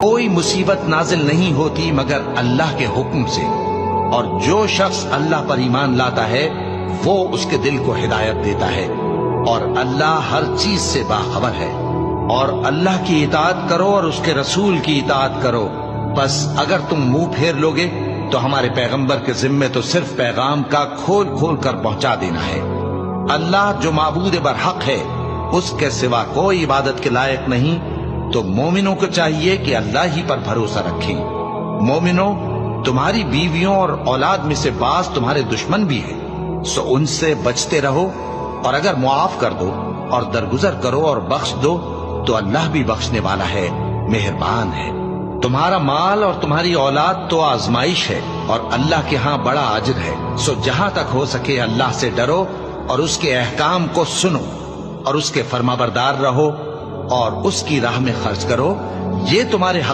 کوئی مصیبت نازل نہیں ہوتی مگر اللہ کے حکم سے، اور جو شخص اللہ پر ایمان لاتا ہے وہ اس کے دل کو ہدایت دیتا ہے، اور اللہ ہر چیز سے باخبر ہے۔ اور اللہ کی اطاعت کرو اور اس کے رسول کی اطاعت کرو، بس اگر تم منہ پھیر لوگے تو ہمارے پیغمبر کے ذمے تو صرف پیغام کا کھول کھول کر پہنچا دینا ہے۔ اللہ جو معبود برحق ہے، اس کے سوا کوئی عبادت کے لائق نہیں، تو مومنوں کو چاہیے کہ اللہ ہی پر بھروسہ رکھیں۔ مومنوں، تمہاری بیویوں اور اولاد میں سے بعض تمہارے دشمن بھی ہیں، سو ان سے بچتے رہو، اور اگر معاف کر دو اور درگزر کرو اور بخش دو تو اللہ بھی بخشنے والا ہے، مہربان ہے۔ تمہارا مال اور تمہاری اولاد تو آزمائش ہے، اور اللہ کے ہاں بڑا اجر ہے، سو جہاں تک ہو سکے اللہ سے ڈرو اور اس کے احکام کو سنو اور اس کے فرمانبردار رہو اور اس کی راہ میں خرچ کرو، یہ تمہارے حق